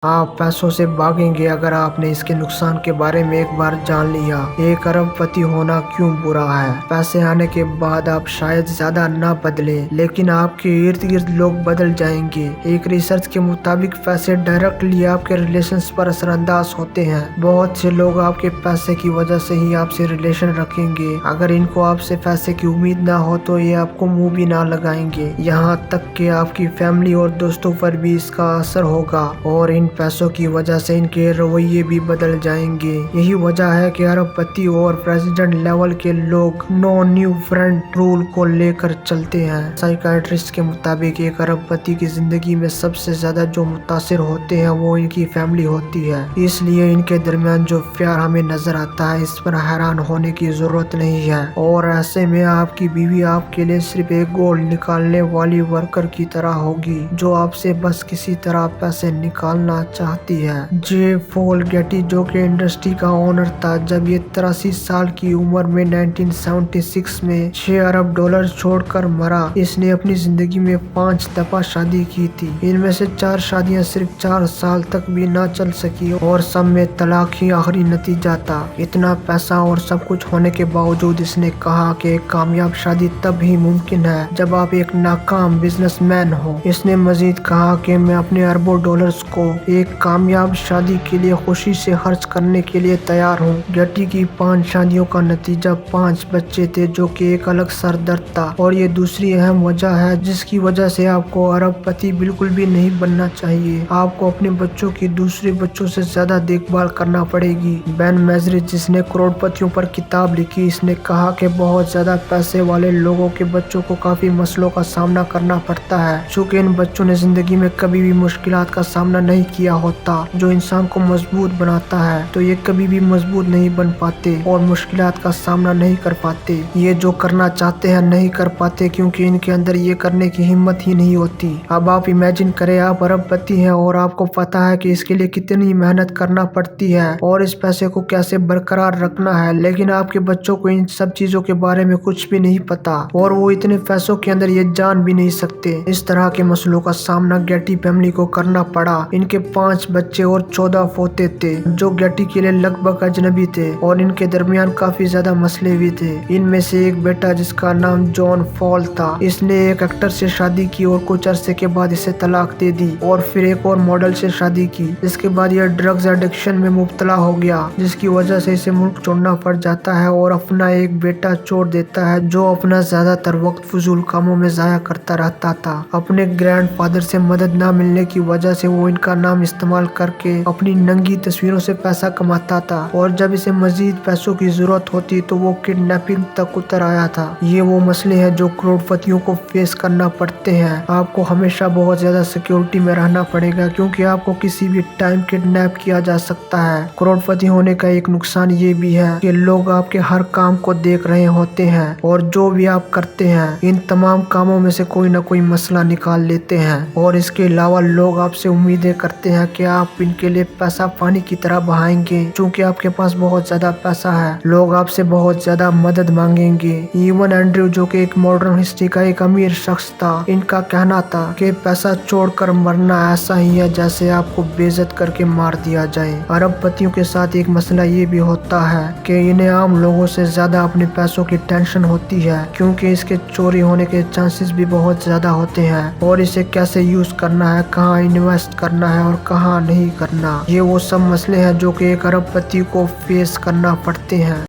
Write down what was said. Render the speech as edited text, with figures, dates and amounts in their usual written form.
आप पैसों से भागेंगे अगर आपने इसके नुकसान के बारे में एक बार जान लिया। एक अरबपति होना क्यों बुरा है। पैसे आने के बाद आप शायद ज्यादा ना बदले, लेकिन आपके इर्द गिर्द लोग बदल जाएंगे। एक रिसर्च के मुताबिक पैसे डायरेक्टली आपके रिलेशंस पर असरअंदाज होते हैं। बहुत से लोग आपके पैसे की वजह से ही आपसे रिलेशन रखेंगे। अगर इनको आपसे पैसे की उम्मीद ना हो तो ये आपको मुंह भी ना लगाएंगे। यहाँ तक कि आपकी फैमिली और दोस्तों पर भी इसका असर होगा और इन पैसों की वजह से इनके रवैये भी बदल जाएंगे। यही वजह है कि अरबपति और प्रेसिडेंट लेवल के लोग नो न्यू फ्रंट रूल को लेकर चलते हैं। साइकाइट्रिस्ट के मुताबिक एक अरबपति की जिंदगी में सबसे ज्यादा जो मुतासिर होते हैं वो इनकी फैमिली होती है। इसलिए इनके दरमियान जो प्यार हमें नजर आता है, इस पर हैरान होने की जरूरत नहीं है। और ऐसे में आपकी बीवी आपके लिए सिर्फ एक गोल्ड निकालने वाली वर्कर की तरह होगी जो आपसे बस किसी तरह पैसे निकालना चाहती है। जे पॉल गेटी, जो कि इंडस्ट्री का ओनर था, जब ये 83 साल की उम्र में 1976 में 6 अरब डॉलर छोड़कर मरा। इसने अपनी जिंदगी में 5 दफा शादी की थी। इनमें से 4 शादियां सिर्फ 4 साल तक भी ना चल सकी और सब में तलाक ही आखिरी नतीजा था। इतना पैसा और सब कुछ होने के बावजूद इसने कहा कि एक कामयाब शादी तब ही मुमकिन है जब आप एक नाकाम बिजनेसमैन हो। इसने मजीद कहा कि मैं अपने अरबों डॉलर्स को एक कामयाब शादी के लिए खुशी से खर्च करने के लिए तैयार हूँ। गेटी की 5 शादियों का नतीजा 5 बच्चे थे, जो कि एक अलग सर दर्द था। और ये दूसरी अहम वजह है जिसकी वजह से आपको अरबपति बिल्कुल भी नहीं बनना चाहिए। आपको अपने बच्चों की दूसरे बच्चों से ज्यादा देखभाल करना पड़ेगी। बेन मैजरिच, जिसने करोड़पतियों पर किताब लिखी, इसने कहा कि बहुत ज्यादा पैसे वाले लोगों के बच्चों को काफी मसलों का सामना करना पड़ता है। चूँकि इन बच्चों ने जिंदगी में कभी भी मुश्किलात का सामना नहीं किया होता जो इंसान को मजबूत बनाता है, तो ये कभी भी मजबूत नहीं बन पाते और मुश्किलात का सामना नहीं कर पाते। ये जो करना चाहते हैं नहीं कर पाते क्योंकि इनके अंदर ये करने की हिम्मत ही नहीं होती। अब आप इमेजिन करें आप अरबपति हैं और आपको पता है कि इसके लिए कितनी मेहनत करना पड़ती है और इस पैसे को कैसे बरकरार रखना है, लेकिन आपके बच्चों को इन सब चीजों के बारे में कुछ भी नहीं पता और वो इतने पैसों के अंदर ये जान भी नहीं सकते। इस तरह के मसलों का सामना गेटी फैमिली को करना पड़ा। इनके 5 बच्चे और 14 पोते थे जो गेटी के लिए लगभग अजनबी थे और इनके दरमियान काफी ज्यादा मसले भी थे। इनमें से एक बेटा जिसका नाम जॉन पॉल था, इसने एक एक्टर से शादी की और कुछ अरसे के बाद इसे तलाक दे दी और फिर एक और मॉडल से शादी की। इसके बाद यह ड्रग्स एडिक्शन में मुब्तला हो गया जिसकी वजह से इसे मुल्क छोड़ना पड़ जाता है और अपना एक बेटा छोड़ देता है जो अपना ज्यादातर वक्त फजूल कामों में जाया करता रहता था। अपने ग्रैंडफादर से मदद न मिलने की वजह से वो इनका नाम इस्तेमाल करके अपनी नंगी तस्वीरों से पैसा कमाता था और जब इसे मजीद पैसों की जरूरत होती तो वो किडनैपिंग तक उतर आया था। ये वो मसले हैं जो करोड़पतियों को फेस करना पड़ते हैं। आपको हमेशा बहुत ज्यादा सिक्योरिटी में रहना पड़ेगा क्योंकि आपको किसी भी टाइम किडनैप किया जा सकता है। करोड़पति होने का एक नुकसान ये भी है कि लोग आपके हर काम को देख रहे होते हैं और जो भी आप करते हैं इन तमाम कामों में से कोई ना कोई मसला निकाल लेते हैं और इसके अलावा लोग आपसे उम्मीदें करते हैं कि आप इनके लिए पैसा पानी की तरह बहाएंगे। चूँकि आपके पास बहुत ज्यादा पैसा है, लोग आपसे बहुत ज्यादा मदद मांगेंगे। इवन एंड्रयू, जो कि एक मॉडर्न हिस्ट्री का एक अमीर शख्स था, इनका कहना था कि पैसा छोड़कर मरना ऐसा ही है जैसे आपको बेइज्जत करके मार दिया जाए। अरबपतियों के साथ एक मसला ये भी होता है कि इन्हें आम लोगों से ज्यादा अपने पैसों की टेंशन होती है क्योंकि इसके चोरी होने के चांसेस भी बहुत ज्यादा होते हैं और इसे कैसे यूज करना है, कहाँ इन्वेस्ट करना है और कहाँ नहीं करना। ये वो सब मसले हैं जो कि एक अरबपति को फेस करना पड़ते हैं।